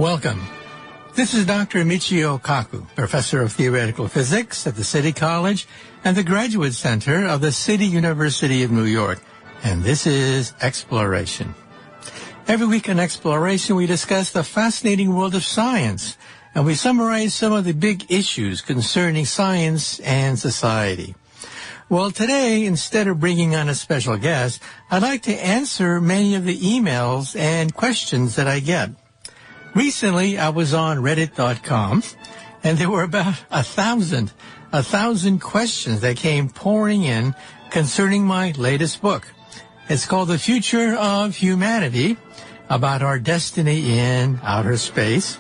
Welcome. This is Dr. Michio Kaku, Professor of Theoretical Physics at the City College and the Graduate Center of the City University of New York. And this is Exploration. Every week in Exploration, we discuss the fascinating world of science, and we summarize some of the big issues concerning science and society. Well, today, instead of bringing on a special guest, I'd like to answer many of the emails and questions that I get. Recently, I was on Reddit.com, and there were about 1,000 questions that came pouring in concerning my latest book. It's called The Future of Humanity, about our destiny in outer space.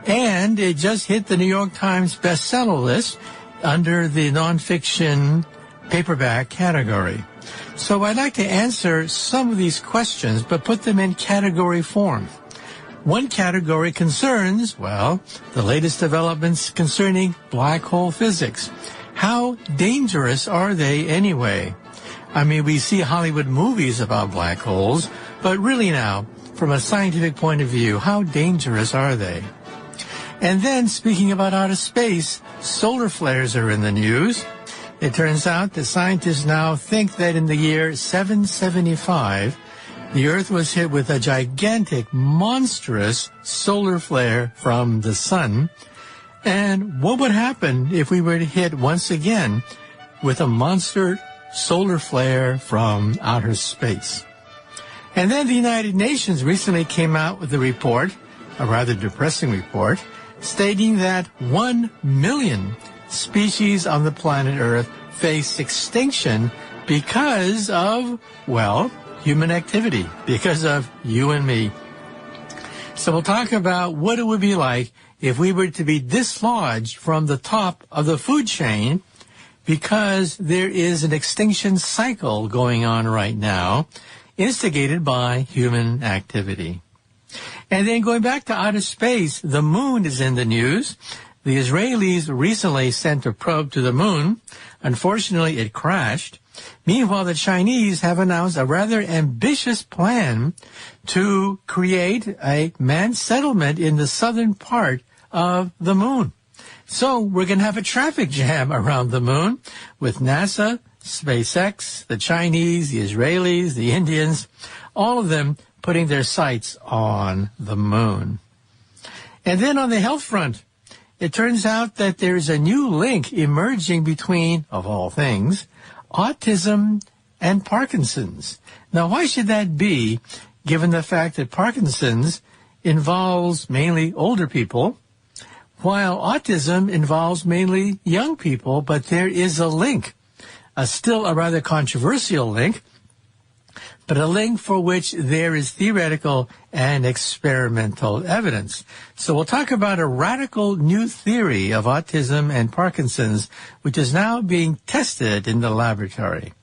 And it just hit the New York Times bestseller list under the nonfiction paperback category. So I'd like to answer some of these questions, but put them in category form. One category concerns, well, the latest developments concerning black hole physics. How dangerous are they anyway? I mean, we see Hollywood movies about black holes, but really now, from a scientific point of view, how dangerous are they? And then, speaking about outer space, solar flares are in the news. It turns out that scientists now think that in the year 775, the Earth was hit with a gigantic, monstrous solar flare from the sun. And what would happen if we were to hit once again with a monster solar flare from outer space? And then the United Nations recently came out with a report, a rather depressing report, stating that 1 million species on the planet Earth face extinction because of, well, human activity, because of you and me. So we'll talk about what it would be like if we were to be dislodged from the top of the food chain because there is an extinction cycle going on right now, instigated by human activity. And then going back to outer space, the moon is in the news. The Israelis recently sent a probe to the moon. Unfortunately, it crashed. Meanwhile, the Chinese have announced a rather ambitious plan to create a manned settlement in the southern part of the moon. So we're going to have a traffic jam around the moon with NASA, SpaceX, the Chinese, the Israelis, the Indians, all of them putting their sights on the moon. And then on the health front, it turns out that there's a new link emerging between, of all things, autism and Parkinson's. Now, why should that be, given the fact that Parkinson's involves mainly older people, while autism involves mainly young people, but there is a link, still a rather controversial link, but a link for which there is theoretical and experimental evidence. So we'll talk about a radical new theory of autism and Parkinson's, which is now being tested in the laboratory.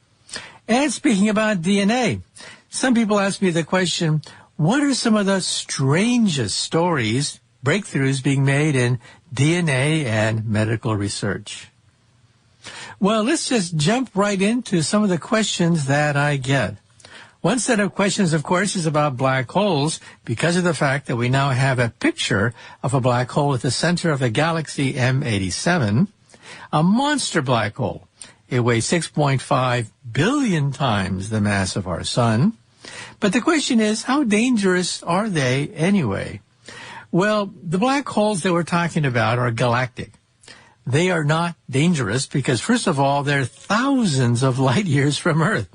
And speaking about DNA, some people ask me the question, what are some of the strangest stories, breakthroughs being made in DNA and medical research? Well, let's just jump right into some of the questions that I get. One set of questions, of course, is about black holes because of the fact that we now have a picture of a black hole at the center of the galaxy M87, a monster black hole. It weighs 6.5 billion times the mass of our sun. But the question is, how dangerous are they anyway? Well, the black holes that we're talking about are galactic. They are not dangerous because, first of all, they're thousands of light years from Earth.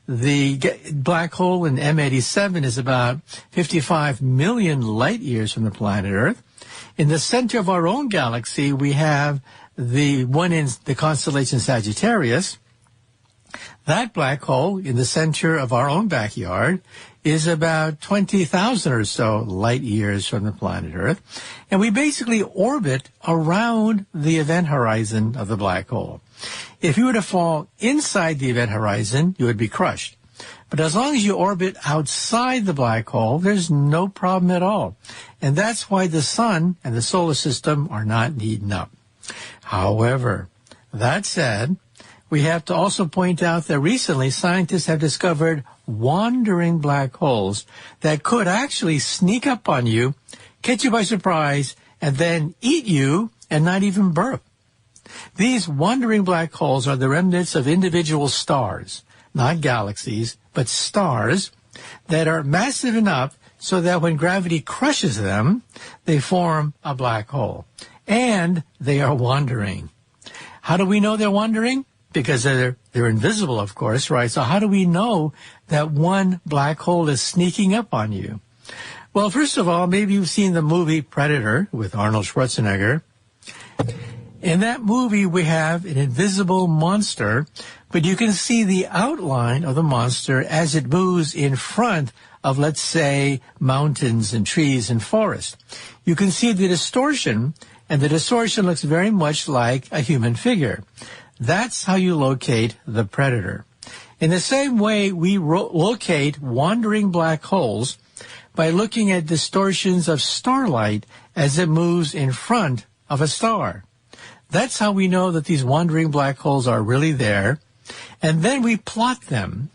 The black hole in M87 is about 55 million light years from the planet Earth. In the center of our own galaxy, we have the one in the constellation Sagittarius. That black hole in the center of our own backyard is about 20,000 or so light years from the planet Earth. And we basically orbit around the event horizon of the black hole. If you were to fall inside the event horizon, you would be crushed. But as long as you orbit outside the black hole, there's no problem at all. And that's why the sun and the solar system are not eaten up. However, that said, we have to also point out that recently scientists have discovered wandering black holes that could actually sneak up on you, catch you by surprise, and then eat you and not even burp. These wandering black holes are the remnants of individual stars, not galaxies, but stars that are massive enough so that when gravity crushes them, they form a black hole. And they are wandering. How do we know they're wandering? Because they're invisible, of course, right? So how do we know that one black hole is sneaking up on you? Well, first of all, maybe you've seen the movie Predator with Arnold Schwarzenegger. In that movie, we have an invisible monster, but you can see the outline of the monster as it moves in front of, let's say, mountains and trees and forests. You can see the distortion, and the distortion looks very much like a human figure. That's how you locate the predator. In the same way, we locate wandering black holes by looking at distortions of starlight as it moves in front of a star. That's how we know that these wandering black holes are really there. And then we plot them.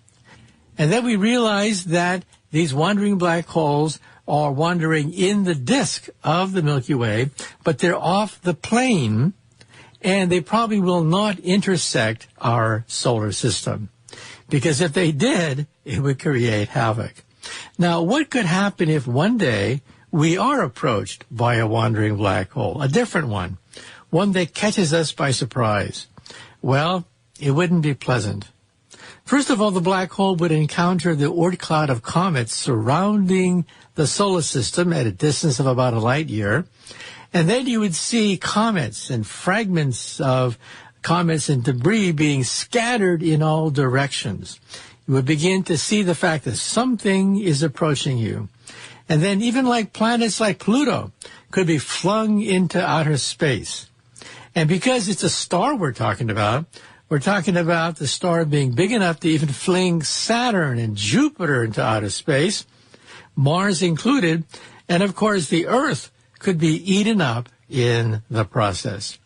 And then we realize that these wandering black holes are wandering in the disk of the Milky Way, but they're off the plane, and they probably will not intersect our solar system. Because if they did, it would create havoc. Now, what could happen if one day we are approached by a wandering black hole, a different one that catches us by surprise? Well, it wouldn't be pleasant. First of all, the black hole would encounter the Oort cloud of comets surrounding the solar system at a distance of about a light year. And then you would see comets and fragments of comets and debris being scattered in all directions. You would begin to see the fact that something is approaching you. And then even like planets like Pluto could be flung into outer space. And because it's a star we're talking about the star being big enough to even fling Saturn and Jupiter into outer space, Mars included, and of course the Earth could be eaten up in the process.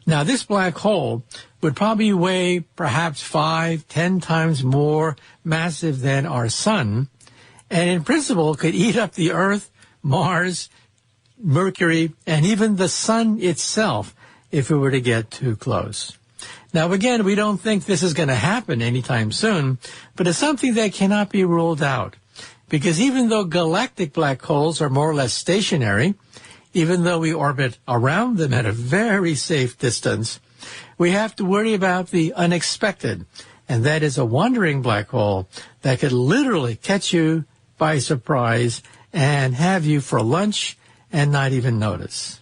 Now, this black hole would probably weigh perhaps 5-10 times more massive than our sun, and in principle could eat up the Earth, Mars, Mercury, and even the sun itself if it were to get too close. Now, again, we don't think this is going to happen anytime soon, but it's something that cannot be ruled out. Because even though galactic black holes are more or less stationary, even though we orbit around them at a very safe distance, we have to worry about the unexpected, and that is a wandering black hole that could literally catch you by surprise and have you for lunch and not even notice.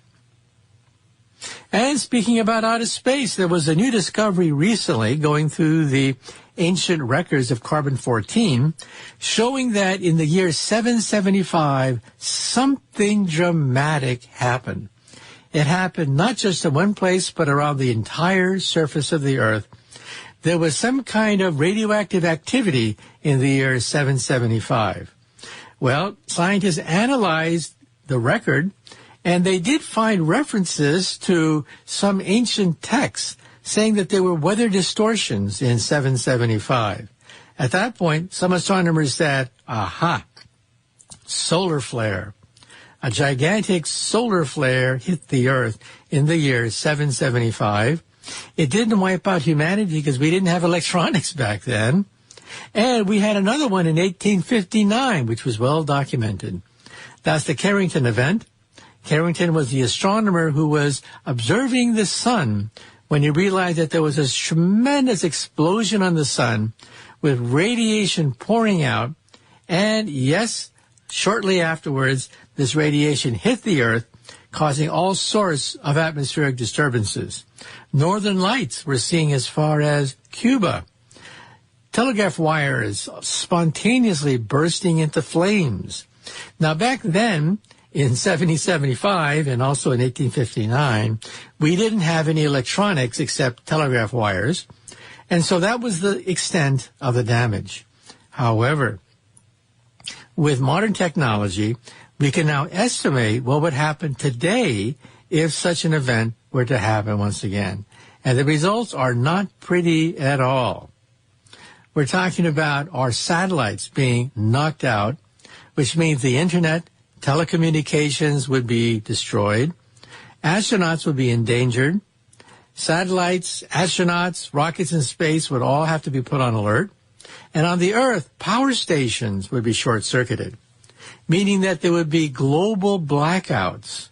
And speaking about outer space, there was a new discovery recently going through the ancient records of carbon-14 showing that in the year 775, something dramatic happened. It happened not just in one place, but around the entire surface of the Earth. There was some kind of radioactive activity in the year 775. Well, scientists analyzed the record, and they did find references to some ancient texts saying that there were weather distortions in 775. At that point, some astronomers said, aha, solar flare. A gigantic solar flare hit the Earth in the year 775. It didn't wipe out humanity because we didn't have electronics back then. And we had another one in 1859, which was well documented. That's the Carrington event. Carrington was the astronomer who was observing the sun when he realized that there was a tremendous explosion on the sun with radiation pouring out. And yes, shortly afterwards, this radiation hit the Earth, causing all sorts of atmospheric disturbances. Northern lights were seen as far as Cuba. Telegraph wires spontaneously bursting into flames. Now, back then, in 1775 and also in 1859, we didn't have any electronics except telegraph wires. And so that was the extent of the damage. However, with modern technology, we can now estimate what would happen today if such an event were to happen once again. And the results are not pretty at all. We're talking about our satellites being knocked out, which means the internet, telecommunications would be destroyed, astronauts would be endangered, satellites, astronauts, rockets in space would all have to be put on alert, and on the Earth, power stations would be short-circuited, meaning that there would be global blackouts.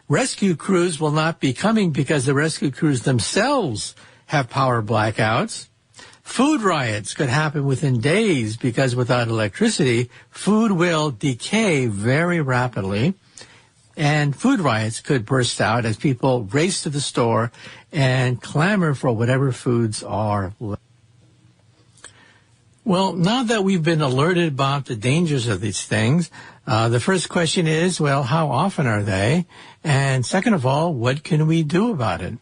Rescue crews will not be coming because the rescue crews themselves have power blackouts. Food riots could happen within days because without electricity, food will decay very rapidly. And food riots could burst out as people race to the store and clamor for whatever foods are left. Well, now that we've been alerted about the dangers of these things, the first question is, well, how often are they? And second of all, what can we do about it?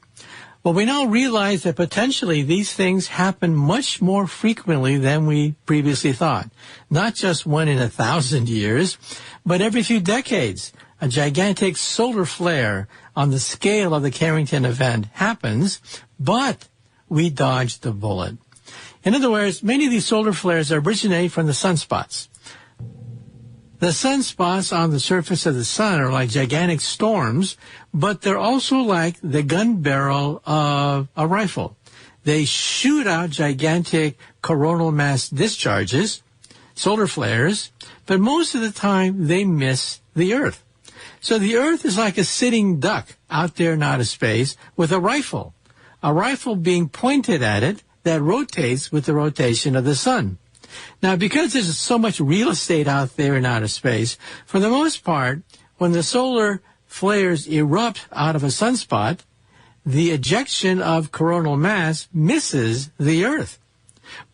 Well, we now realize that potentially these things happen much more frequently than we previously thought. Not just 1 in 1,000 years, but every few decades. A gigantic solar flare on the scale of the Carrington event happens, but we dodged the bullet. In other words, many of these solar flares originate from the sunspots. The sunspots on the surface of the sun are like gigantic storms, but they're also like the gun barrel of a rifle. They shoot out gigantic coronal mass discharges, solar flares, but most of the time they miss the Earth. So the Earth is like a sitting duck out there in outer space with a rifle being pointed at it that rotates with the rotation of the sun. Now, because there's so much real estate out there in outer space, for the most part, when the solar flares erupt out of a sunspot, the ejection of coronal mass misses the Earth.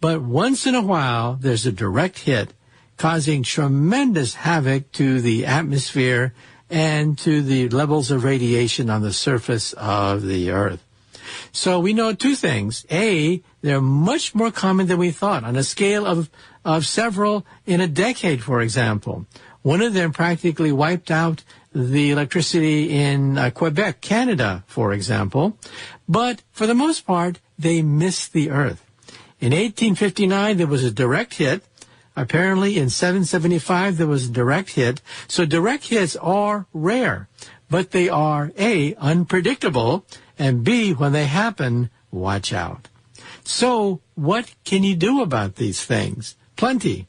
But once in a while, there's a direct hit, causing tremendous havoc to the atmosphere and to the levels of radiation on the surface of the Earth. So we know two things. A, they're much more common than we thought, on a scale of several in a decade, for example. One of them practically wiped out the electricity in Quebec, Canada, for example. But for the most part, they missed the Earth. In 1859, there was a direct hit. Apparently, in 775, there was a direct hit. So direct hits are rare, but they are, A, unpredictable, and B, when they happen, watch out. So what can you do about these things? Plenty.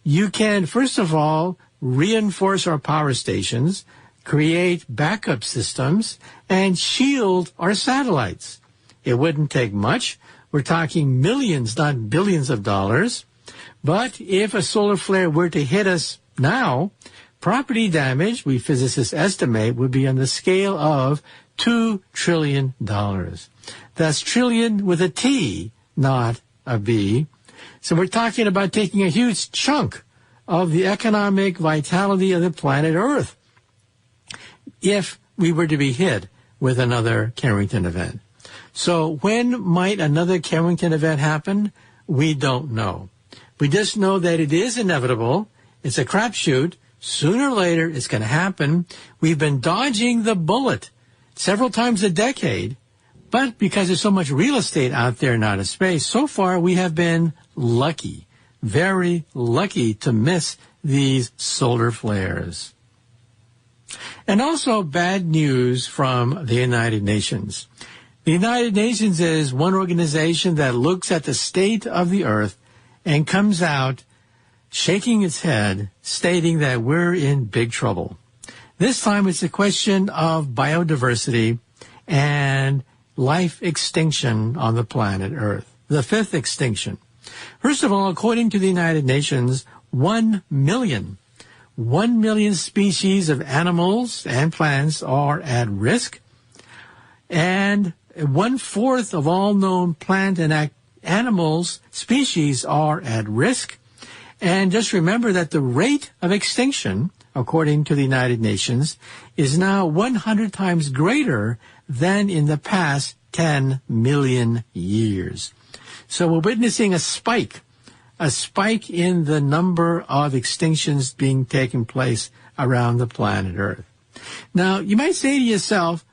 You can, first of all, reinforce our power stations, create backup systems, and shield our satellites. It wouldn't take much. We're talking millions, not billions of dollars. But if a solar flare were to hit us now, property damage, we physicists estimate, would be on the scale of $2 trillion. That's trillion with a T, not a B. So we're talking about taking a huge chunk of the economic vitality of the planet Earth if we were to be hit with another Carrington event. So when might another Carrington event happen? We don't know. We just know that it is inevitable. It's a crapshoot. Sooner or later, it's going to happen. We've been dodging the bullet several times a decade, but because there's so much real estate out there in outer space, so far we have been lucky, very lucky to miss these solar flares. And also bad news from the United Nations. The United Nations is one organization that looks at the state of the Earth and comes out shaking its head, stating that we're in big trouble. This time it's a question of biodiversity and life extinction on the planet Earth, the fifth extinction. First of all, according to the United Nations, 1 million species of animals and plants are at risk, and 1/4 of all known plant and animals species are at risk. And just remember that the rate of extinction, according to the United Nations, is now 100 times greater than in the past 10 million years. So we're witnessing a spike in the number of extinctions being taken place around the planet Earth. Now, you might say to yourself,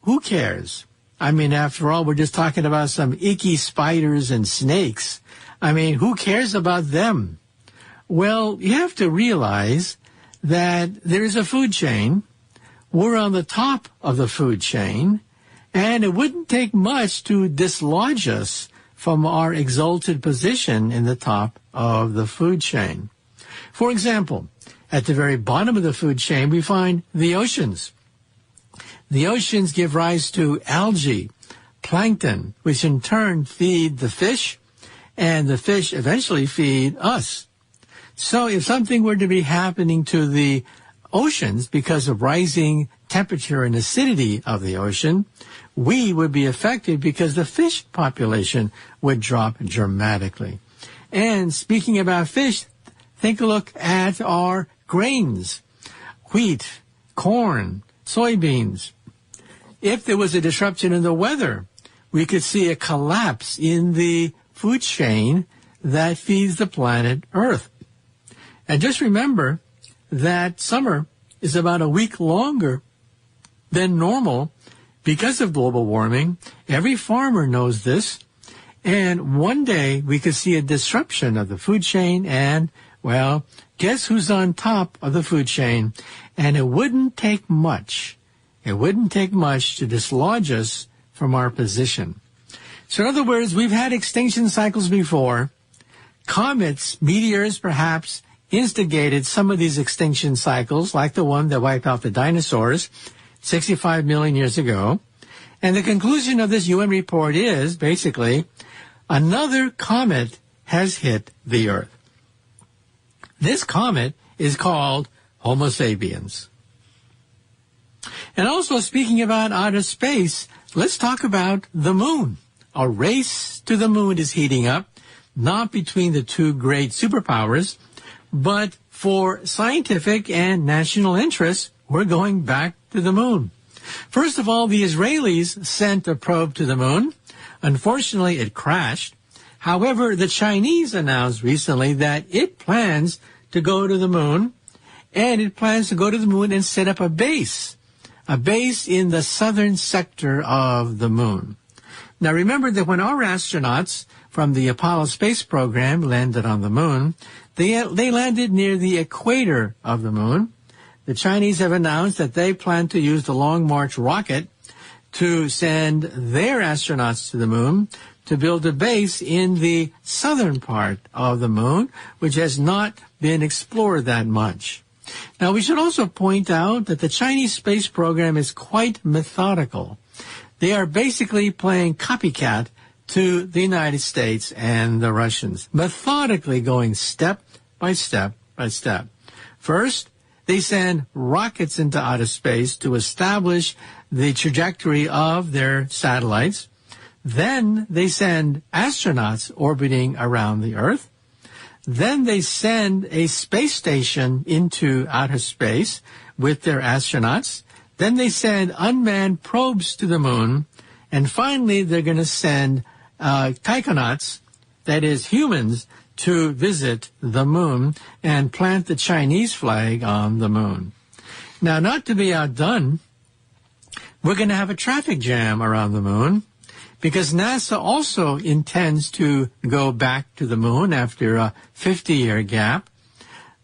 who cares? I mean, after all, we're just talking about some icky spiders and snakes. I mean, who cares about them? Well, you have to realize that there is a food chain. We're on the top of the food chain, and it wouldn't take much to dislodge us from our exalted position in the top of the food chain. For example, at the very bottom of the food chain, we find the oceans. The oceans give rise to algae, plankton, which in turn feed the fish, and the fish eventually feed us. So if something were to be happening to the oceans because of rising temperature and acidity of the ocean, we would be affected because the fish population would drop dramatically. And speaking about fish, take a look at our grains, wheat, corn, soybeans. If there was a disruption in the weather, we could see a collapse in the food chain that feeds the planet Earth. And just remember that summer is about a week longer than normal because of global warming. Every farmer knows this. And one day we could see a disruption of the food chain and, well, guess who's on top of the food chain? And it wouldn't take much. It wouldn't take much to dislodge us from our position. So in other words, we've had extinction cycles before. Comets, meteors perhaps, instigated some of these extinction cycles, like the one that wiped out the dinosaurs 65 million years ago. And the conclusion of this UN report is, basically, another comet has hit the Earth. This comet is called Homo sapiens. And also, speaking about outer space, let's talk about the moon. A race to the moon is heating up, not between the two great superpowers, but for scientific and national interests, we're going back to the moon. First of all, the Israelis sent a probe to the moon. Unfortunately, it crashed. However, the Chinese announced recently that it plans to go to the moon, and it plans to go to the moon and set up a base in the southern sector of the moon. Now, remember that when our astronauts from the Apollo space program landed on the moon, they landed near the equator of the moon. The Chinese have announced that they plan to use the Long March rocket to send their astronauts to the moon to build a base in the southern part of the moon, which has not been explored that much. Now, we should also point out that the Chinese space program is quite methodical. They are basically playing copycat to the United States and the Russians, methodically going step by step by step. First, they send rockets into outer space to establish the trajectory of their satellites. Then they send astronauts orbiting around the Earth. Then they send a space station into outer space with their astronauts. Then they send unmanned probes to the moon. And finally, they're going to send taikonauts, that is humans, to visit the moon and plant the Chinese flag on the moon. Now, not to be outdone, we're going to have a traffic jam around the moon because NASA also intends to go back to the moon after a 50-year gap.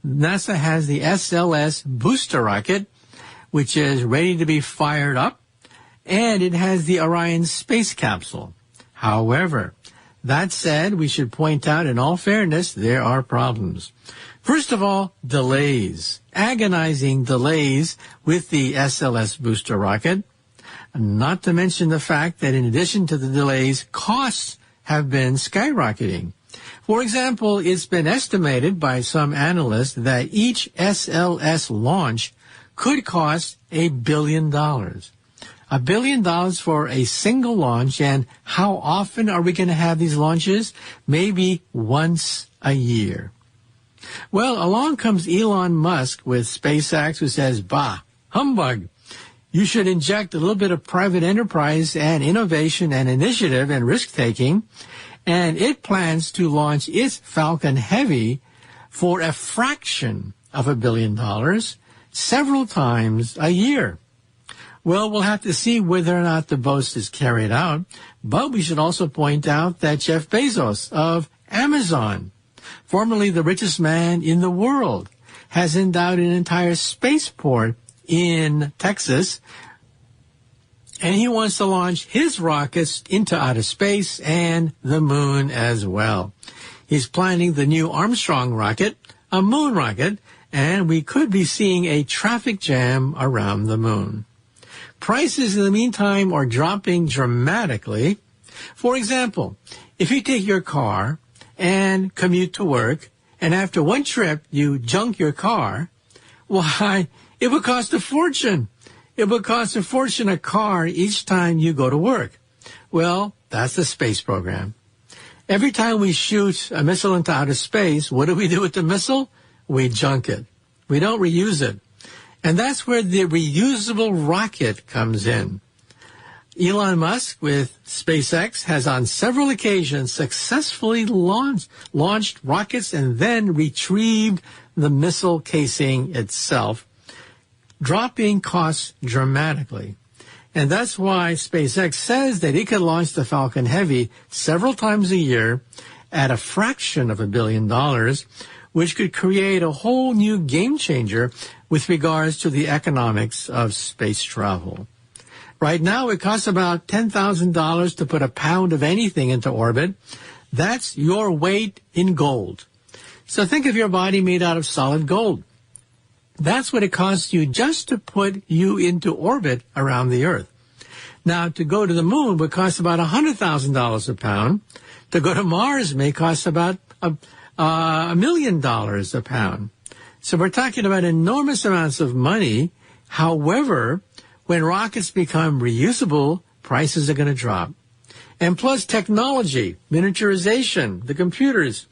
NASA has the SLS booster rocket, which is ready to be fired up, and it has the Orion space capsule. However, that said, we should point out, in all fairness, there are problems. First of all, delays, agonizing delays with the SLS booster rocket, not to mention the fact that in addition to the delays, costs have been skyrocketing. For example, it's been estimated by some analysts that each SLS launch could cost $1 billion. $1 billion for a single launch, and how often are we going to have these launches? Maybe once a year. Well, along comes Elon Musk with SpaceX, who says, bah, humbug. You should inject a little bit of private enterprise and innovation and initiative and risk-taking, and it plans to launch its Falcon Heavy for a fraction of $1 billion several times a year. Well, we'll have to see whether or not the boast is carried out, but we should also point out that Jeff Bezos of Amazon, formerly the richest man in the world, has endowed an entire spaceport in Texas, and he wants to launch his rockets into outer space and the moon as well. He's planning the new Armstrong rocket, a moon rocket, and we could be seeing a traffic jam around the moon. Prices in the meantime are dropping dramatically. For example, if you take your car and commute to work, and after one trip you junk your car, why, it would cost a fortune. It would cost a fortune a car each time you go to work. Well, that's the space program. Every time we shoot a missile into outer space, what do we do with the missile? We junk it. We don't reuse it. And that's where the reusable rocket comes in. Elon Musk with SpaceX has on several occasions successfully launched rockets and then retrieved the missile casing itself, dropping costs dramatically. And that's why SpaceX says that it could launch the Falcon Heavy several times a year at a fraction of $1 billion, which could create a whole new game changer with regards to the economics of space travel. Right now, it costs about $10,000 to put a pound of anything into orbit. That's your weight in gold. So think of your body made out of solid gold. That's what it costs you just to put you into orbit around the Earth. Now, to go to the moon would cost about $100,000 a pound. To go to Mars may cost about $1 million a pound. So we're talking about enormous amounts of money. However, when rockets become reusable, prices are going to drop. And plus technology, miniaturization, the computers,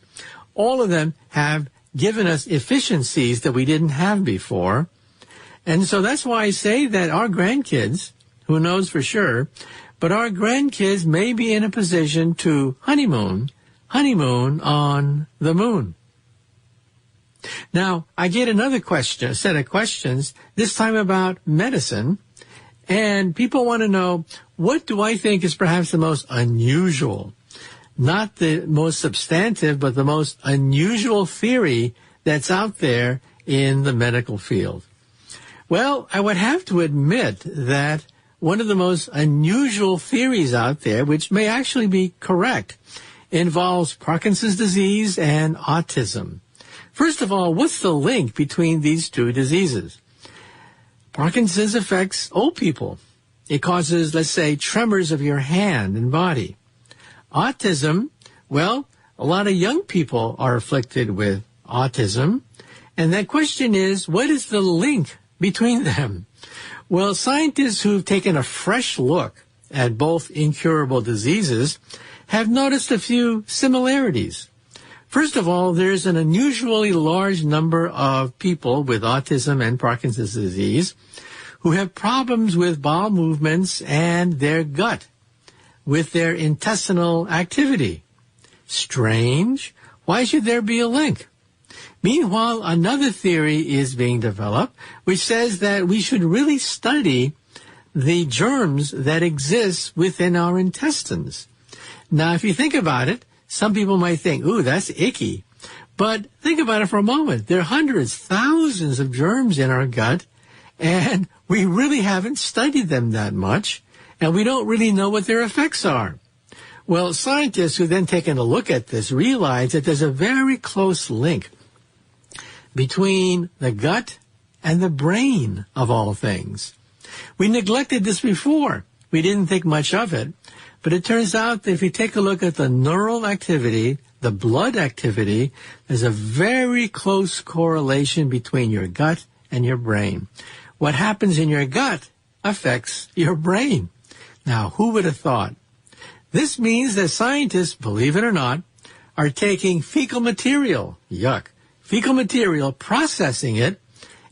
all of them have given us efficiencies that we didn't have before. And so that's why I say that our grandkids, who knows for sure, but our grandkids may be in a position to honeymoon on the moon. Now, I get another set of questions, this time about medicine, and people want to know, what do I think is perhaps the most unusual, not the most substantive, but the most unusual theory that's out there in the medical field? Well, I would have to admit that one of the most unusual theories out there, which may actually be correct, involves Parkinson's disease and autism. First of all, what's the link between these two diseases? Parkinson's affects old people. It causes, let's say, tremors of your hand and body. Autism, well, a lot of young people are afflicted with autism. And that question is, what is the link between them? Well, scientists who've taken a fresh look at both incurable diseases have noticed a few similarities. First of all, there's an unusually large number of people with autism and Parkinson's disease who have problems with bowel movements and their gut, with their intestinal activity. Strange. Why should there be a link? Meanwhile, another theory is being developed, which says that we should really study the germs that exist within our intestines. Now, if you think about it, some people might think, ooh, that's icky. But think about it for a moment. There are hundreds, thousands of germs in our gut, and we really haven't studied them that much, and we don't really know what their effects are. Well, scientists who then taken a look at this realize that there's a very close link between the gut and the brain, of all things. We neglected this before. We didn't think much of it. But it turns out that if you take a look at the neural activity, the blood activity, there's a very close correlation between your gut and your brain. What happens in your gut affects your brain. Now, who would have thought? This means that scientists, believe it or not, are taking fecal material, fecal material, processing it,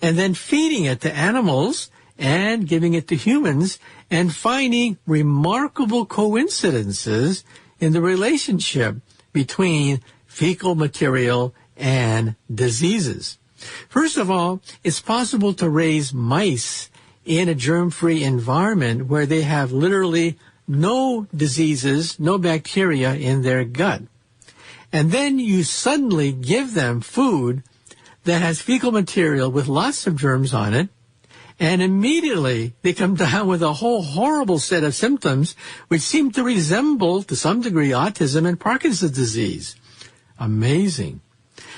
and then feeding it to animals and giving it to humans, and finding remarkable coincidences in the relationship between fecal material and diseases. First of all, it's possible to raise mice in a germ-free environment where they have literally no diseases, no bacteria in their gut. And then you suddenly give them food that has fecal material with lots of germs on it, and immediately they come down with a whole horrible set of symptoms which seem to resemble, to some degree, autism and Parkinson's disease. Amazing.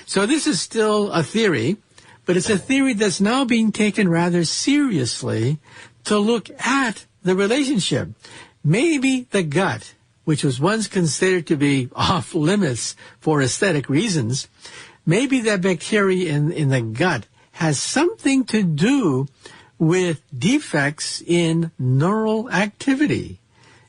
So this is still a theory, but it's a theory that's now being taken rather seriously to look at the relationship. Maybe the gut, which was once considered to be off limits for aesthetic reasons, maybe that bacteria in the gut has something to do with defects in neural activity.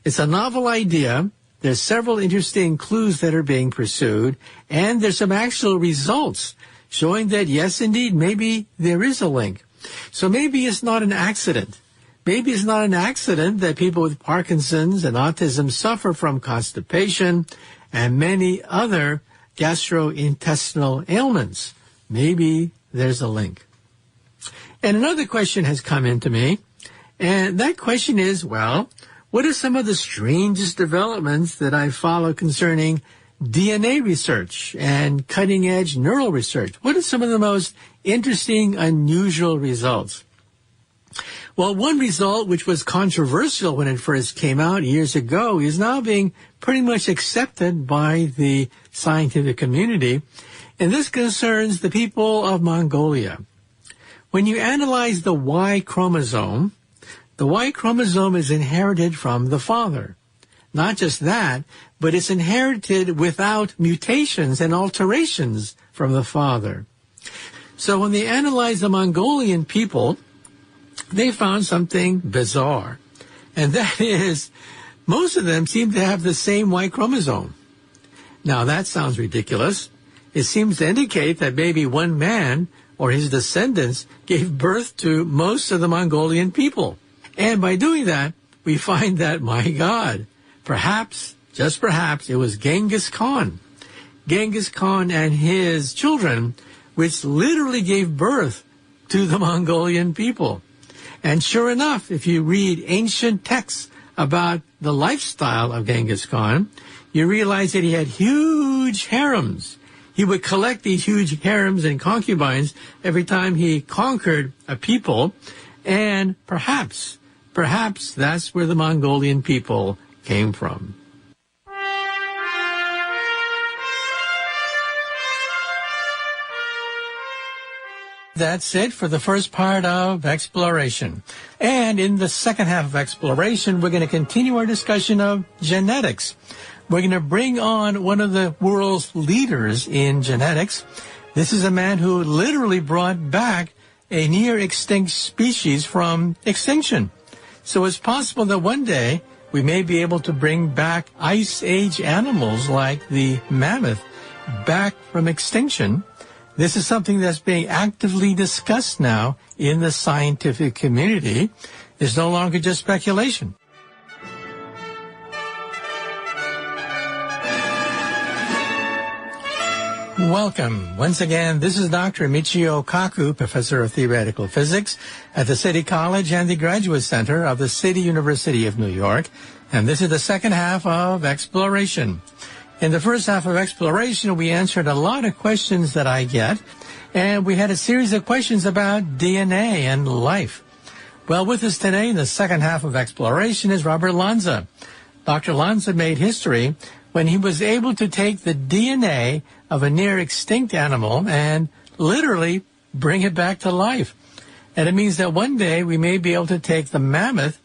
It's a novel idea. There's several interesting clues that are being pursued, and there's some actual results showing that, yes, indeed, maybe there is a link. So maybe it's not an accident. Maybe it's not an accident that people with Parkinson's and autism suffer from constipation and many other gastrointestinal ailments. Maybe there's a link. And another question has come into me, and that question is, well, what are some of the strangest developments that I follow concerning DNA research and cutting-edge neural research? What are some of the most interesting, unusual results? Well, one result, which was controversial when it first came out years ago, is now being pretty much accepted by the scientific community, and this concerns the people of Mongolia. When you analyze the Y chromosome is inherited from the father. Not just that, but it's inherited without mutations and alterations from the father. So when they analyzed the Mongolian people, they found something bizarre. And that is, most of them seem to have the same Y chromosome. Now that sounds ridiculous. It seems to indicate that maybe one man or his descendants gave birth to most of the Mongolian people. And by doing that, we find that, my God, perhaps, just perhaps, it was Genghis Khan. Genghis Khan and his children, which literally gave birth to the Mongolian people. And sure enough, if you read ancient texts about the lifestyle of Genghis Khan, you realize that he had huge harems. He would collect these huge harems and concubines every time he conquered a people, and perhaps that's where the Mongolian people came from. That's it for the first part of Exploration. And in the second half of Exploration, we're going to continue our discussion of genetics. We're going to bring on one of the world's leaders in genetics. This is a man who literally brought back a near-extinct species from extinction. So it's possible that one day we may be able to bring back Ice Age animals like the mammoth back from extinction. This is something that's being actively discussed now in the scientific community. It's no longer just speculation. Welcome. Once again, this is Dr. Michio Kaku, Professor of Theoretical Physics at the City College and the Graduate Center of the City University of New York. And this is the second half of Exploration. In the first half of Exploration, we answered a lot of questions that I get, and we had a series of questions about DNA and life. Well, with us today in the second half of Exploration is Robert Lanza. Dr. Lanza made history when he was able to take the DNA of a near-extinct animal and literally bring it back to life. And it means that one day we may be able to take the mammoth,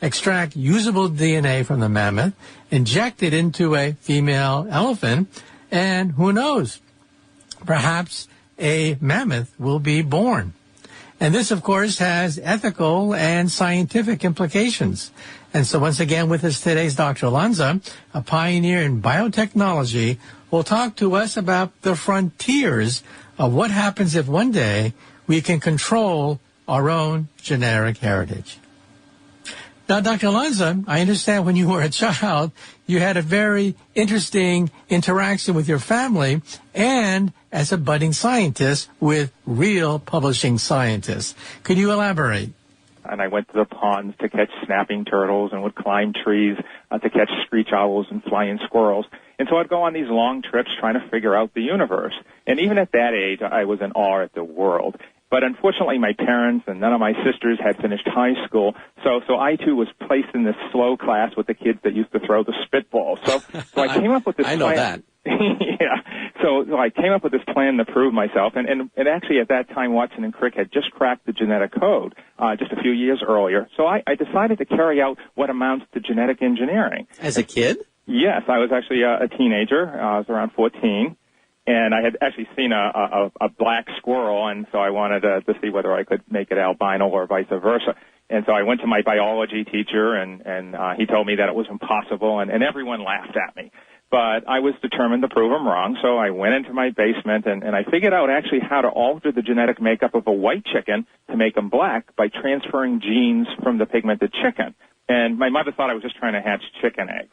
extract usable DNA from the mammoth, inject it into a female elephant, and who knows, perhaps a mammoth will be born. And this, of course, has ethical and scientific implications. And so once again with us today is Dr. Lanza, a pioneer in biotechnology, will talk to us about the frontiers of what happens if one day we can control our own genetic heritage. Now, Dr. Lanza, I understand when you were a child, you had a very interesting interaction with your family and as a budding scientist with real publishing scientists. Could you elaborate? and I went to the ponds to catch snapping turtles and would climb trees to catch screech owls and flying squirrels. And so I'd go on these long trips trying to figure out the universe. And even at that age, I was in awe at the world. But unfortunately, my parents and none of my sisters had finished high school, so I too was placed in this slow class with the kids that used to throw the spitball. So I came up with this I know plan. that. Yeah. So I came up with this plan to prove myself, and actually at that time, Watson and Crick had just cracked the genetic code just a few years earlier. So I decided to carry out what amounts to genetic engineering. As a kid? Yes, I was actually a teenager. I was around 14. And I had actually seen a black squirrel, and so I wanted to see whether I could make it albino or vice versa. And so I went to my biology teacher, and he told me that it was impossible, and everyone laughed at me. But I was determined to prove him wrong, so I went into my basement, and I figured out actually how to alter the genetic makeup of a white chicken to make him black by transferring genes from the pigmented chicken. And my mother thought I was just trying to hatch chicken eggs.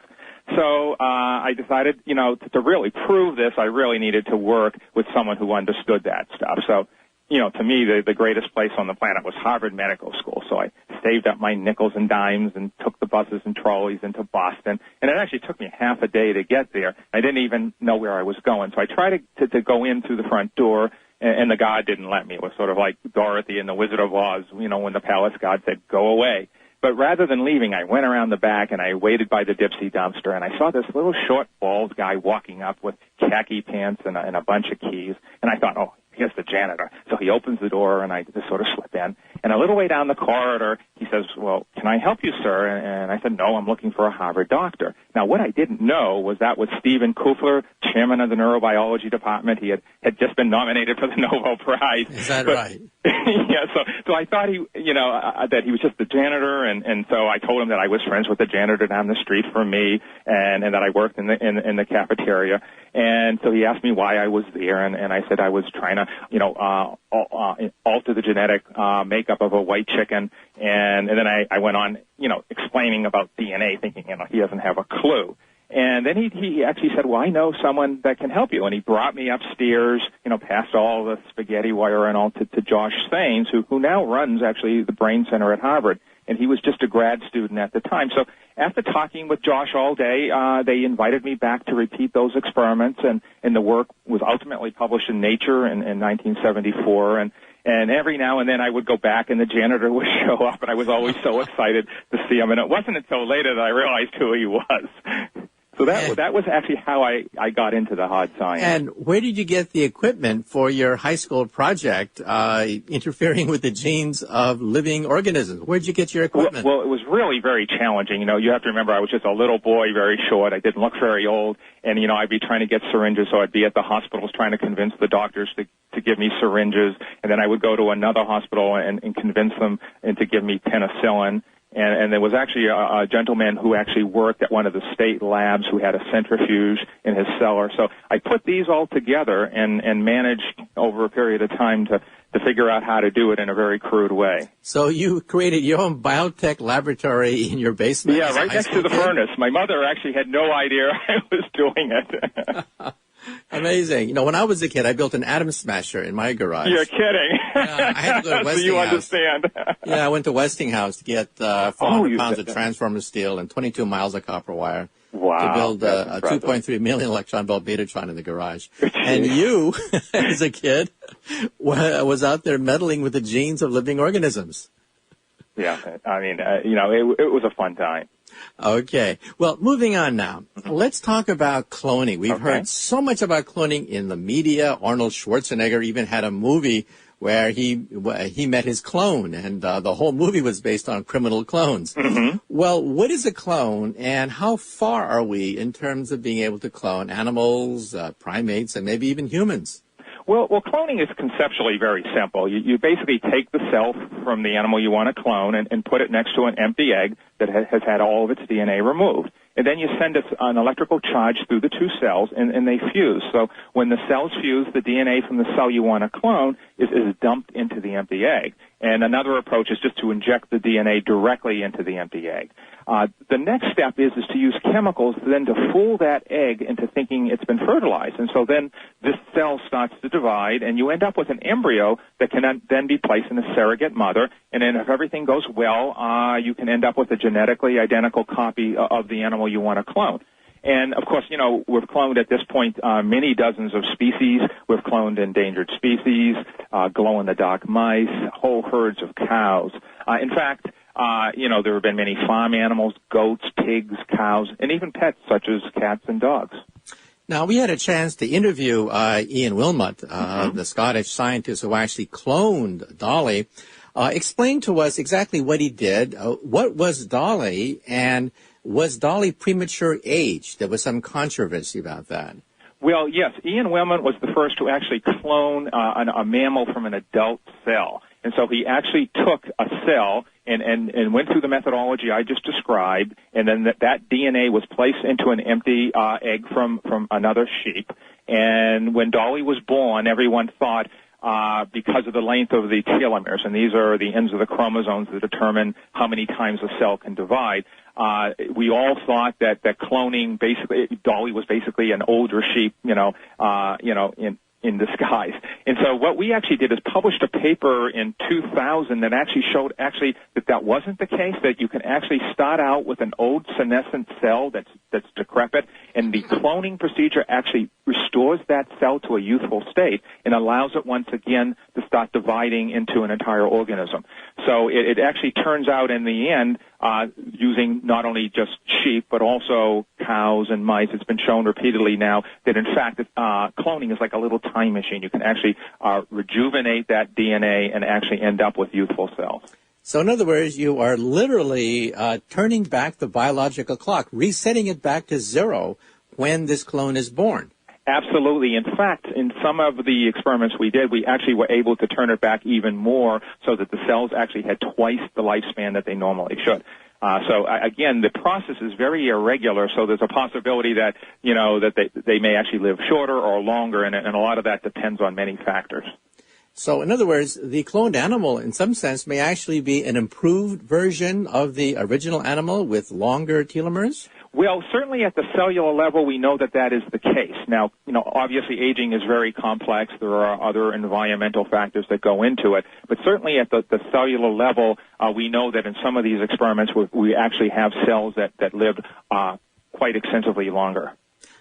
So I decided, to really prove this, I really needed to work with someone who understood that stuff. So, to me, the greatest place on the planet was Harvard Medical School. So I saved up my nickels and dimes and took the buses and trolleys into Boston. And it actually took me half a day to get there. I didn't even know where I was going. So I tried to go in through the front door, and the guard didn't let me. It was sort of like Dorothy in The Wizard of Oz, when the palace guard said, "Go away." But rather than leaving, I went around the back and I waited by the Dipsy dumpster, and I saw this little short, bald guy walking up with khaki pants and a bunch of keys. And I thought, oh, here's the janitor. So he opens the door, and I just sort of slip in. And a little way down the corridor, he says, "Well, can I help you, sir?" And I said, "No, I'm looking for a Harvard doctor." Now, what I didn't know was that was Stephen Kufler, chairman of the neurobiology department. He had just been nominated for the Nobel Prize. Is that right? Yeah, so I thought that he was just the janitor, and so I told him that I was friends with the janitor down the street from me, and that I worked in the cafeteria. And so he asked me why I was there, and I said I was trying to, alter the genetic makeup of a white chicken, and then I went on, explaining about DNA, thinking, he doesn't have a clue. And then he actually said, "Well, I know someone that can help you." And he brought me upstairs, past all the spaghetti wire and all to Josh Thanes, who now runs actually the Brain Center at Harvard. And he was just a grad student at the time. So after talking with Josh all day, they invited me back to repeat those experiments, and the work was ultimately published in Nature in 1974. And every now and then I would go back and the janitor would show up, and I was always so excited to see him. And it wasn't until later that I realized who he was. So that was actually how I got into the hard science. And where did you get the equipment for your high school project interfering with the genes of living organisms? Where did you get your equipment? Well, it was really very challenging. You have to remember I was just a little boy, very short. I didn't look very old. And, I'd be trying to get syringes, so I'd be at the hospitals trying to convince the doctors to give me syringes. And then I would go to another hospital and convince them to give me penicillin. And there was actually a gentleman who actually worked at one of the state labs who had a centrifuge in his cellar. So I put these all together and managed over a period of time to figure out how to do it in a very crude way. So you created your own biotech laboratory in your basement? Yeah, right next to the furnace. My mother actually had no idea I was doing it. Amazing. When I was a kid, I built an atom smasher in my garage. You're kidding. I had to go to Westinghouse. So you understand. Yeah, I went to Westinghouse to get 400 pounds of transformer steel and 22 miles of copper wire. Wow. To build a 2.3 million electron volt Betatron in the garage. And you, as a kid, was out there meddling with the genes of living organisms. Yeah, I mean, it was a fun time. Okay. Well, moving on now. Let's talk about cloning. We've heard so much about cloning in the media. Arnold Schwarzenegger even had a movie where he met his clone, and the whole movie was based on criminal clones. Mm-hmm. Well, what is a clone, and how far are we in terms of being able to clone animals, primates, and maybe even humans? Well, cloning is conceptually very simple. You basically take the cell from the animal you want to clone and put it next to an empty egg that has had all of its DNA removed. And then you send an electrical charge through the two cells, and they fuse. So when the cells fuse, the DNA from the cell you want to clone is dumped into the empty egg. And another approach is just to inject the DNA directly into the empty egg. The next step is to use chemicals then to fool that egg into thinking it's been fertilized. And so then this cell starts to divide, and you end up with an embryo that can then be placed in a surrogate mother. And then if everything goes well, you can end up with a genetically identical copy of the animal you want to clone. And, of course, we've cloned at this point many dozens of species. We've cloned endangered species, glow-in-the-dark mice, whole herds of cows. In fact, there have been many farm animals, goats, pigs, cows, and even pets such as cats and dogs. Now, we had a chance to interview Ian Wilmot, the Scottish scientist who actually cloned Dolly. Explain to us exactly what he did. What was Dolly, and was Dolly premature age? There was some controversy about that. Well, yes, Ian Wilmot was the first to actually clone a mammal from an adult cell. And so he actually took a cell and went through the methodology I just described, and then that DNA was placed into an empty egg from another sheep. And when Dolly was born, everyone thought, because of the length of the telomeres, and these are the ends of the chromosomes that determine how many times a cell can divide, we all thought that cloning basically, Dolly was basically an older sheep, in disguise. And so what we actually did is published a paper in 2000 that actually showed that wasn't the case, that you can actually start out with an old senescent cell that's decrepit, and the cloning procedure actually restores that cell to a youthful state and allows it once again to start dividing into an entire organism. So it actually turns out in the end, using not only just sheep but also cows and mice, it's been shown repeatedly now that in fact cloning is like a little time machine. You can actually rejuvenate that DNA and actually end up with youthful cells. So in other words, you are literally turning back the biological clock, resetting it back to zero when this clone is born. Absolutely. In fact, in some of the experiments we did, we actually were able to turn it back even more so that the cells actually had twice the lifespan that they normally should. Again, the process is very irregular, so there's a possibility that, that they may actually live shorter or longer, and a lot of that depends on many factors. So, in other words, the cloned animal, in some sense, may actually be an improved version of the original animal with longer telomeres? Well, certainly at the cellular level, we know that is the case. Now, obviously aging is very complex. There are other environmental factors that go into it. But certainly at the cellular level, we know that in some of these experiments, we actually have cells that live quite extensively longer.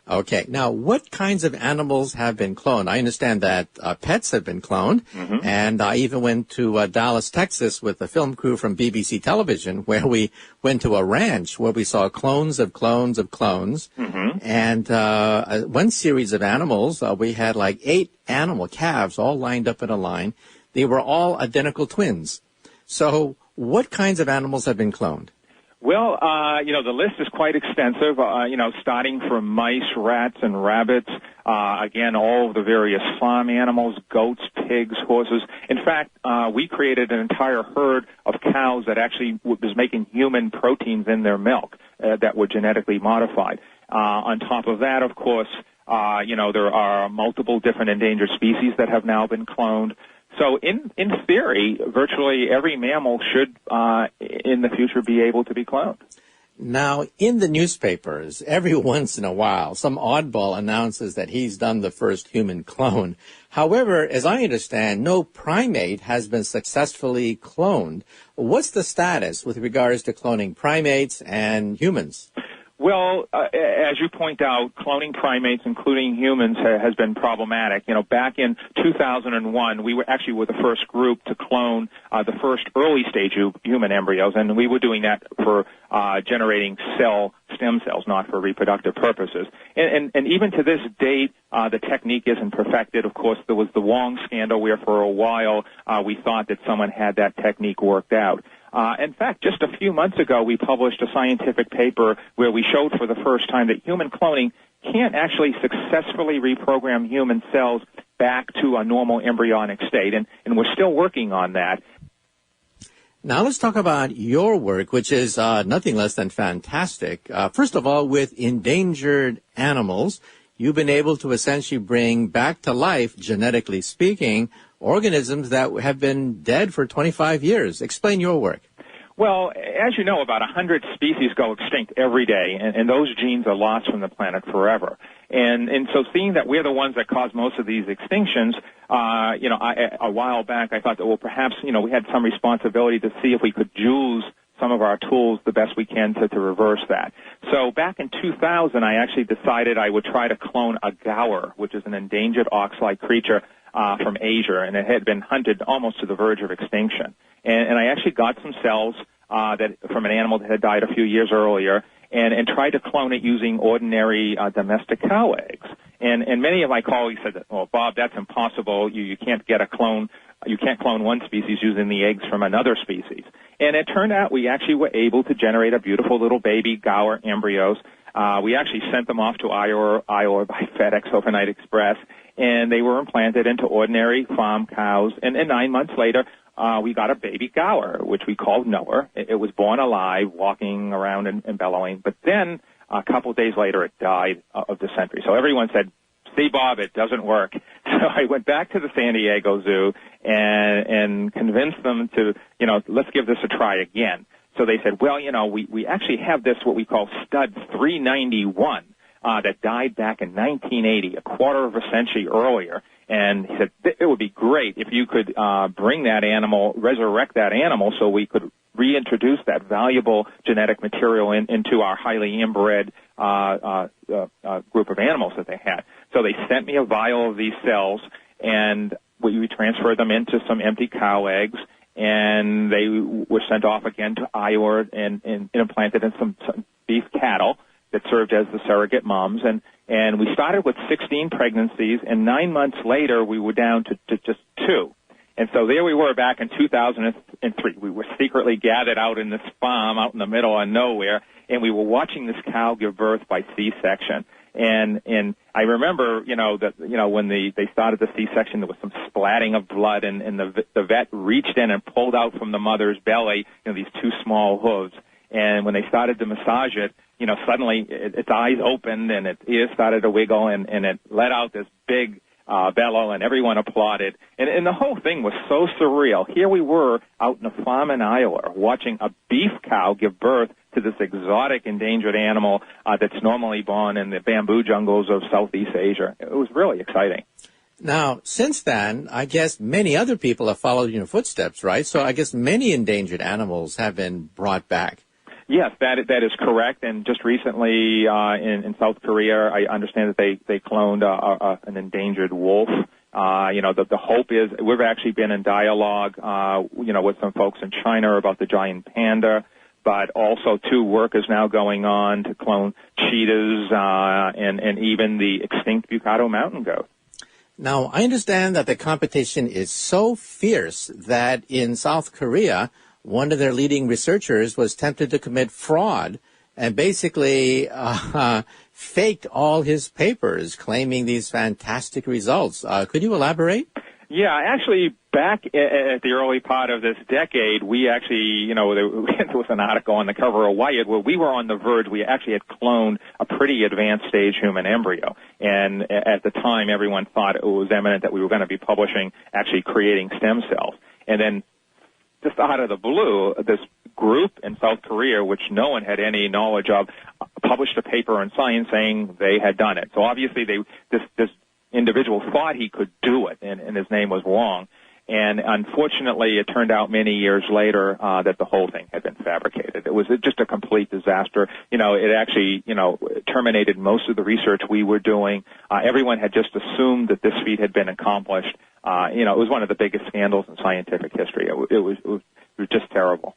Okay. Now, what kinds of animals have been cloned? I understand that pets have been cloned, and I even went to Dallas, Texas with a film crew from BBC Television where we went to a ranch where we saw clones of clones of clones. And one series of animals, we had like 8 animal calves all lined up in a line. They were all identical twins. So what kinds of animals have been cloned? Well, the list is quite extensive, starting from mice, rats, and rabbits, again, all of the various farm animals, goats, pigs, horses. In fact, we created an entire herd of cows that actually was making human proteins in their milk that were genetically modified. On top of that, of course, there are multiple different endangered species that have now been cloned. So in theory, virtually every mammal should, in the future, be able to be cloned. Now, in the newspapers, every once in a while, some oddball announces that he's done the first human clone. However, as I understand, no primate has been successfully cloned. What's the status with regards to cloning primates and humans? Well, as you point out, cloning primates, including humans, has been problematic. Back in 2001, we were the first group to clone the first early stage human embryos, and we were doing that for generating stem cells, not for reproductive purposes. And even to this date, the technique isn't perfected. Of course, there was the Wong scandal where for a while we thought that someone had that technique worked out. In fact, just a few months ago, we published a scientific paper where we showed for the first time that human cloning can't actually successfully reprogram human cells back to a normal embryonic state, and we're still working on that. Now let's talk about your work, which is nothing less than fantastic. First of all, with endangered animals, you've been able to essentially bring back to life, genetically speaking, organisms that have been dead for 25 years. Explain your work. Well, as you know, about 100 species go extinct every day, and those genes are lost from the planet forever. And so seeing that we're the ones that cause most of these extinctions, a while back I thought that, well, perhaps, we had some responsibility to see if we could use some of our tools the best we can to reverse that. So back in 2000, I actually decided I would try to clone a gaur, which is an endangered ox-like creature from Asia, and it had been hunted almost to the verge of extinction. And I actually got some cells that from an animal that had died a few years earlier, and tried to clone it using ordinary domestic cow eggs. And many of my colleagues said that, well, Bob, that's impossible. You can't get a clone. You can't clone one species using the eggs from another species. And it turned out we actually were able to generate a beautiful little baby gaur embryos. We actually sent them off to Iowa by FedEx Overnight Express, and they were implanted into ordinary farm cows. And 9 months later, we got a baby gaur, which we called Noah. It was born alive, walking around and bellowing. But then a couple days later, it died of dysentery. So everyone said, see, Bob, it doesn't work. So I went back to the San Diego Zoo and convinced them to, let's give this a try again. So they said, well, we actually have this, what we call stud 391, that died back in 1980, a quarter of a century earlier. And he said, it would be great if you could bring that animal, resurrect that animal, so we could reintroduce that valuable genetic material into our highly inbred group of animals that they had. So they sent me a vial of these cells, and we transferred them into some empty cow eggs, and they were sent off again to Iowa and implanted in some beef cattle that served as the surrogate moms. And we started with 16 pregnancies, and 9 months later we were down to just 2. And so there we were back in 2003. We were secretly gathered out in this farm out in the middle of nowhere, and we were watching this cow give birth by C-section. And I remember, when they started the C-section, there was some splatting of blood, and the vet reached in and pulled out from the mother's belly, these 2 small hooves. And when they started to massage it, suddenly its eyes opened and its ears started to wiggle, and it let out this big bellow, and everyone applauded. And the whole thing was so surreal. Here we were out in a farm in Iowa watching a beef cow give birth to this exotic endangered animal that's normally born in the bamboo jungles of Southeast Asia. It was really exciting. Now, since then, I guess many other people have followed in your footsteps, right? So I guess many endangered animals have been brought back. Yes, that is correct. And just recently in South Korea, I understand that they cloned an endangered wolf. The hope is we've actually been in dialogue, with some folks in China about the giant panda, but also too, work is now going on to clone cheetahs and even the extinct Bukato mountain goat. Now, I understand that the competition is so fierce that in South Korea, one of their leading researchers was tempted to commit fraud and basically faked all his papers, claiming these fantastic results. Could you elaborate? Yeah, actually, back at the early part of this decade, we actually, there was an article on the cover of Wired where we were on the verge. We actually had cloned a pretty advanced stage human embryo. And at the time, everyone thought it was eminent that we were going to be publishing, actually creating stem cells. And then just out of the blue, this group in South Korea, which no one had any knowledge of, published a paper in Science saying they had done it. So obviously this individual thought he could do it, and his name was Wong. And unfortunately, it turned out many years later that the whole thing had been fabricated. It was just a complete disaster. It actually, terminated most of the research we were doing. Everyone had just assumed that this feat had been accomplished. It was one of the biggest scandals in scientific history. It was just terrible.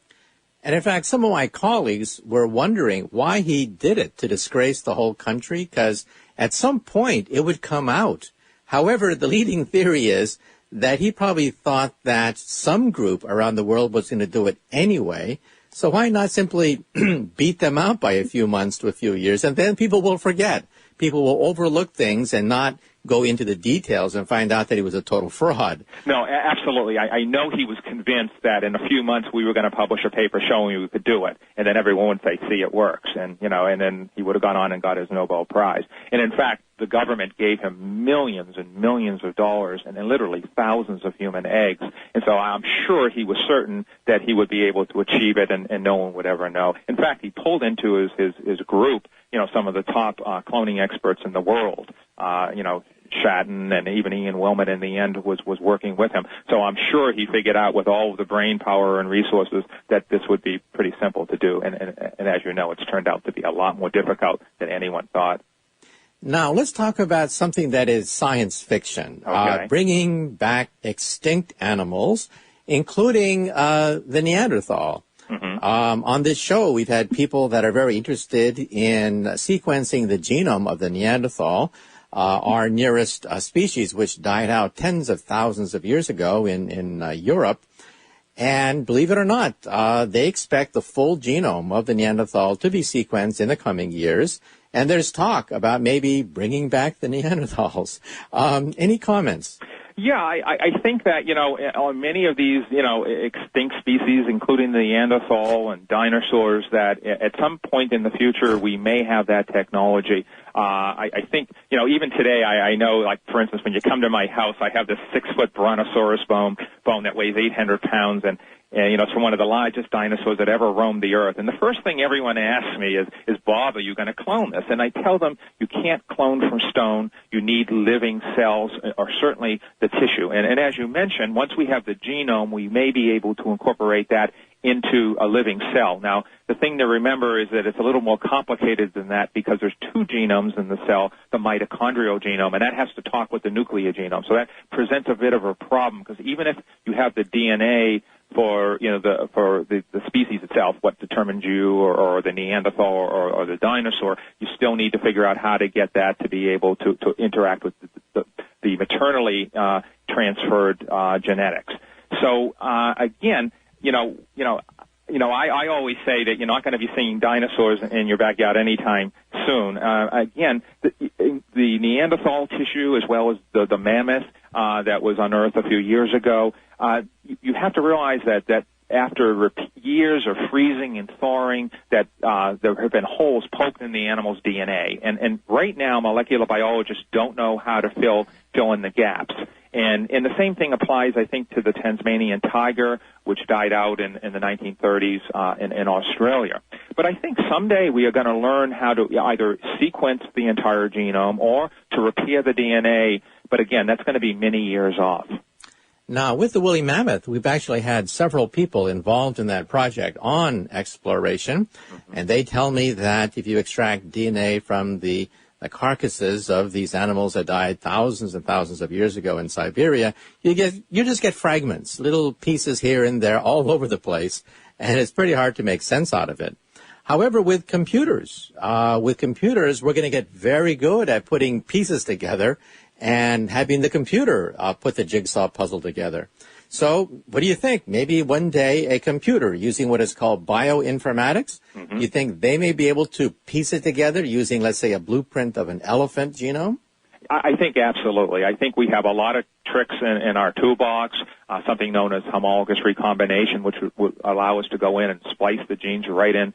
And in fact, some of my colleagues were wondering why he did it, to disgrace the whole country, because at some point it would come out. However, the leading theory is that he probably thought that some group around the world was going to do it anyway. So why not simply beat them out by a few months to a few years, and then people will forget. people will overlook things and not go into the details and find out that he was a total fraud. No, absolutely. I know he was convinced that in a few months we were going to publish a paper showing we could do it, and then everyone would say, "See, it works," and then he would have gone on and got his Nobel Prize. And in fact, the government gave him millions and millions of dollars and literally thousands of human eggs. And so I'm sure he was certain that he would be able to achieve it, and no one would ever know. In fact, he pulled into his group, some of the top cloning experts in the world. Shatton and even Ian Wilmot in the end was working with him. So I'm sure he figured out with all of the brain power and resources that this would be pretty simple to do. And as you know, it's turned out to be a lot more difficult than anyone thought. Now, let's talk about something that is science fiction, Okay. Bringing back extinct animals, including the Neanderthal. Mm-hmm. On this show, we've had people that are very interested in sequencing the genome of the Neanderthal, our nearest species, which died out tens of thousands of years ago in Europe. And believe it or not, they expect the full genome of the Neanderthal to be sequenced in the coming years. And there's talk about maybe bringing back the Neanderthals. Any comments? Yeah, I think that, on many of these, extinct species, including the Neanderthal and dinosaurs, that at some point in the future we may have that technology. I think, even today, I know, like, for instance, when you come to my house, I have this 6-foot brontosaurus bone that weighs 800 pounds, and it's from one of the largest dinosaurs that ever roamed the earth. And the first thing everyone asks me is, Bob, are you going to clone this? And I tell them, you can't clone from stone. You need living cells, or certainly the tissue. And as you mentioned, once we have the genome, we may be able to incorporate that into a living cell. Now, the thing to remember is that it's a little more complicated than that because there's 2 genomes in the cell, the mitochondrial genome, and that has to talk with the nuclear genome. So that presents a bit of a problem because even if you have the DNA for the species itself, what determines you, or the Neanderthal or the dinosaur, you still need to figure out how to get that to be able to interact with the maternally transferred genetics. So again, I always say that you're not going to be seeing dinosaurs in your backyard anytime soon. Again, the Neanderthal tissue, as well as the mammoth that was unearthed a few years ago, you have to realize that after years of freezing and thawing, that there have been holes poked in the animal's DNA. And right now, molecular biologists don't know how to fill in the gaps. And the same thing applies, I think, to the Tasmanian tiger, which died out in the 1930s in Australia. But I think someday we are going to learn how to either sequence the entire genome or to repair the DNA. But again, that's going to be many years off. Now, with the woolly mammoth, we've actually had several people involved in that project on exploration, and they tell me that if you extract DNA from the carcasses of these animals that died thousands and thousands of years ago in Siberia, you just get fragments, little pieces here and there all over the place, and it's pretty hard to make sense out of it. However, with computers, we're going to get very good at putting pieces together and having the computer put the jigsaw puzzle together. So what do you think? Maybe one day a computer using what is called bioinformatics, you think they may be able to piece it together using, let's say, a blueprint of an elephant genome? I think absolutely. I think we have a lot of tricks in our toolbox, something known as homologous recombination, which would allow us to go in and splice the genes right in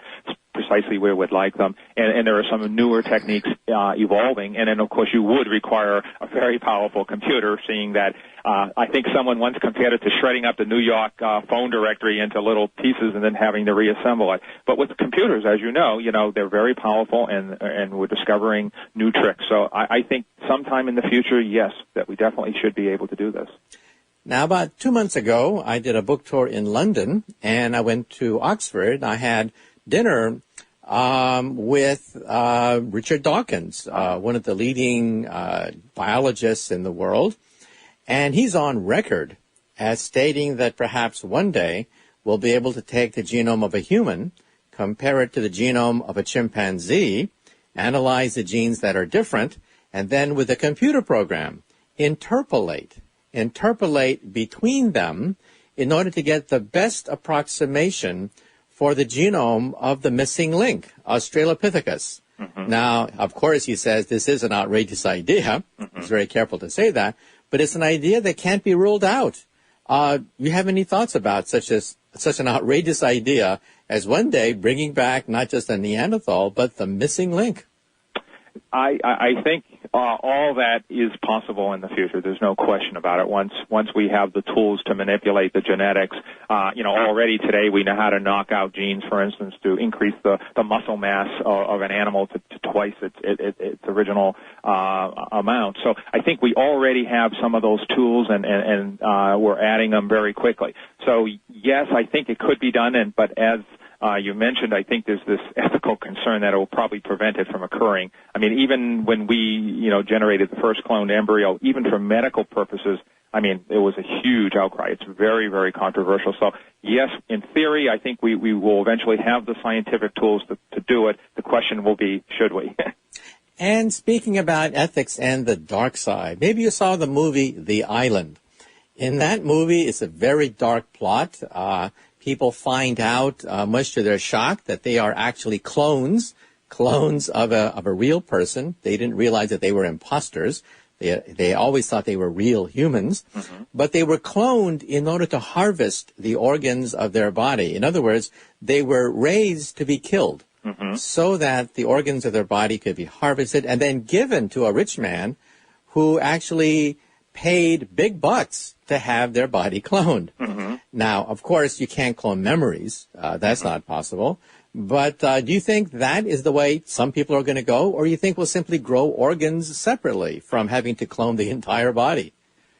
precisely where we'd like them. And there are some newer techniques evolving. And then, of course, you would require a very powerful computer, seeing that I think someone once compared it to shredding up the New York phone directory into little pieces and then having to reassemble it. But with computers, as you know, they're very powerful, and we're discovering new tricks. So I think sometime in the future, yes, that we definitely should be able to do this. Now, about 2 months ago, I did a book tour in London, and I went to Oxford. I had dinner with Richard Dawkins, one of the leading biologists in the world. And he's on record as stating that perhaps one day we'll be able to take the genome of a human, compare it to the genome of a chimpanzee, analyze the genes that are different, and then with a computer program, interpolate between them in order to get the best approximation for the genome of the missing link, Australopithecus. Now, of course, he says this is an outrageous idea. He's very careful to say that, but it's an idea that can't be ruled out. You have any thoughts about such an outrageous idea as one day bringing back not just a Neanderthal, but the missing link? I think all that is possible in the future. There's no question about it. Once we have the tools to manipulate the genetics, already today we know how to knock out genes, for instance, to increase the muscle mass of an animal to twice its original amount. So I think we already have some of those tools, and we're adding them very quickly. So yes, I think it could be done, but as you mentioned, I think there's this ethical concern that it will probably prevent it from occurring. I mean, even when we, generated the first cloned embryo, even for medical purposes, I mean, it was a huge outcry. It's very, very controversial. So, yes, in theory, I think we will eventually have the scientific tools to do it. The question will be, should we? And speaking about ethics and the dark side, maybe you saw the movie The Island. In that movie, it's a very dark plot. People find out, much to their shock, that they are actually clones of a real person. They didn't realize that they were imposters. They always thought they were real humans, but they were cloned in order to harvest the organs of their body. In other words, they were raised to be killed so that the organs of their body could be harvested and then given to a rich man who actually paid big bucks to have their body cloned. Now, of course, you can't clone memories. That's not possible. But do you think that is the way some people are going to go, or you think we'll simply grow organs separately from having to clone the entire body?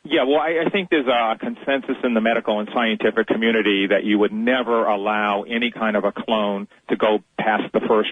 Yeah, well, I think there's a consensus in the medical and scientific community that you would never allow any kind of a clone to go past the first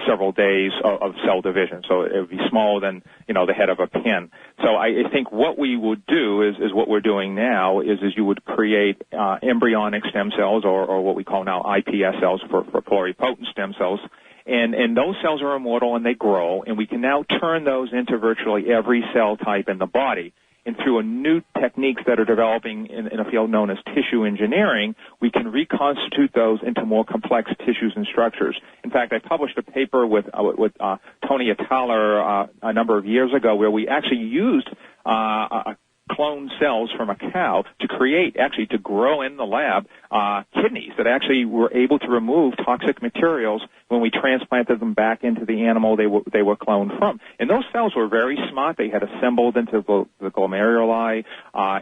several days of cell division. So it would be smaller than, the head of a pin. So I think what we would do is what we're doing now is you would create embryonic stem cells or what we call now iPS cells for pluripotent stem cells. And those cells are immortal and they grow, and we can now turn those into virtually every cell type in the body. And through a new techniques that are developing in a field known as tissue engineering, we can reconstitute those into more complex tissues and structures. In fact, I published a paper with Tony Ataller a number of years ago where we actually used cloned cells from a cow to grow in the lab kidneys that actually were able to remove toxic materials when we transplanted them back into the animal they were cloned from. And those cells were very smart. They had assembled into the glomeruli,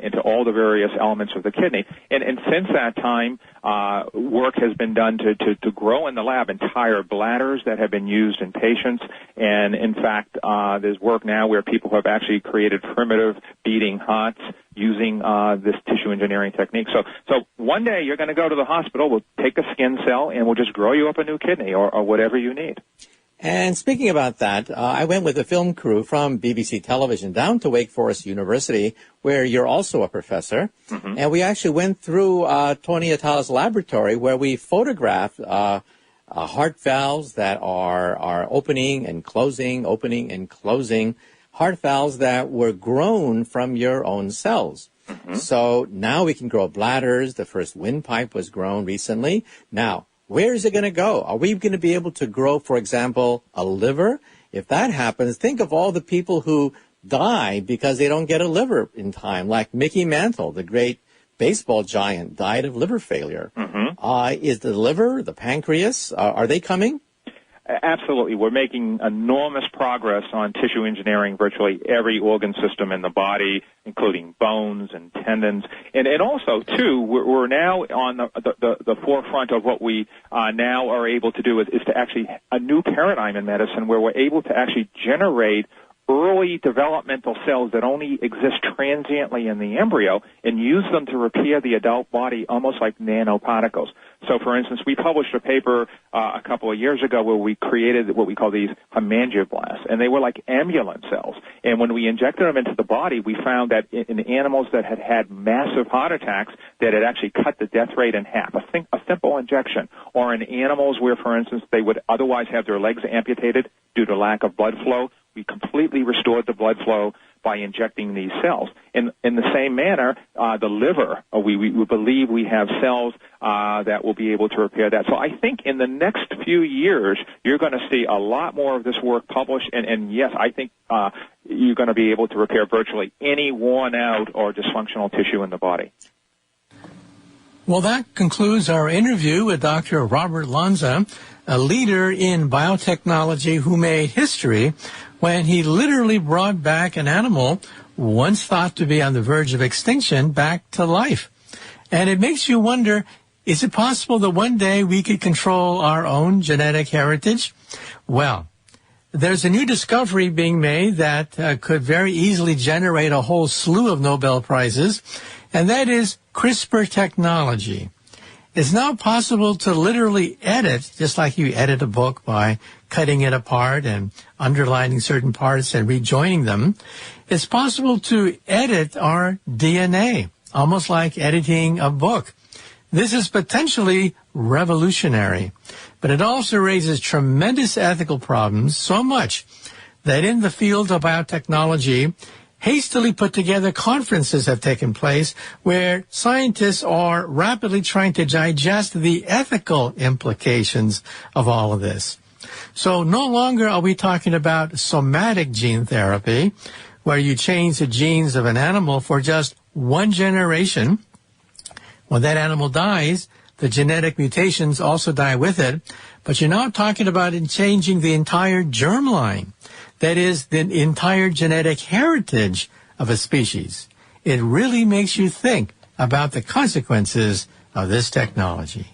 into all the various elements of the kidney. And since that time, work has been done to grow in the lab entire bladders that have been used in patients. And in fact, there's work now where people have actually created primitive beating hearts using this tissue engineering technique. So one day you're going to go to the hospital, we'll take a skin cell, and we'll just grow you up a new kidney or whatever you need. And speaking about that, I went with a film crew from BBC Television down to Wake Forest University, where you're also a professor. And we actually went through Tony Atal's laboratory where we photographed heart valves that are opening and closing, heart valves that were grown from your own cells. So now we can grow bladders. The first windpipe was grown recently. Now, where is it going to go? Are we going to be able to grow, for example, a liver? If that happens, think of all the people who die because they don't get a liver in time, like Mickey Mantle, the great baseball giant, died of liver failure. Is the liver, the pancreas, are they coming? Absolutely. We're making enormous progress on tissue engineering virtually every organ system in the body, including bones and tendons. And also, too, we're now on the forefront of what we now are able to do is to actually a new paradigm in medicine where we're able to actually generate early developmental cells that only exist transiently in the embryo and use them to repair the adult body almost like nanoparticles. So, for instance, we published a paper a couple of years ago where we created what we call these hemangioblasts, and they were like ambulance cells. And when we injected them into the body, we found that in animals that had had massive heart attacks, that it actually cut the death rate in half, a simple injection. Or in animals where, for instance, they would otherwise have their legs amputated due to lack of blood flow, we completely restored the blood flow by injecting these cells. In the same manner, the liver, we believe we have cells that will be able to repair that. So I think in the next few years, you're going to see a lot more of this work published, and yes, I think you're going to be able to repair virtually any worn out or dysfunctional tissue in the body. Well, that concludes our interview with Dr. Robert Lanza, a leader in biotechnology who made history when he literally brought back an animal once thought to be on the verge of extinction back to life. And it makes you wonder, is it possible that one day we could control our own genetic heritage? Well, there's a new discovery being made that could very easily generate a whole slew of Nobel Prizes, and that is CRISPR technology. It's now possible to literally edit, just like you edit a book by cutting it apart and underlining certain parts and rejoining them. It's possible to edit our DNA, almost like editing a book. This is potentially revolutionary, but it also raises tremendous ethical problems, so much that in the field of biotechnology, hastily put together conferences have taken place where scientists are rapidly trying to digest the ethical implications of all of this. So no longer are we talking about somatic gene therapy, where you change the genes of an animal for just one generation. When that animal dies, the genetic mutations also die with it. But you're now talking about changing the entire germline. That is, the entire genetic heritage of a species. It really makes you think about the consequences of this technology.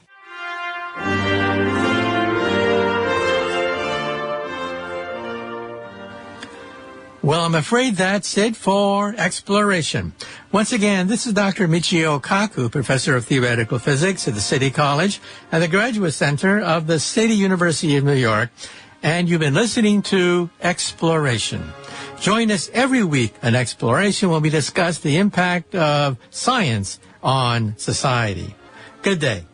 Well, I'm afraid that's it for Exploration. Once again, this is Dr. Michio Kaku, Professor of Theoretical Physics at the City College and the Graduate Center of the City University of New York. And you've been listening to Exploration. Join us every week on Exploration when we discuss the impact of science on society. Good day.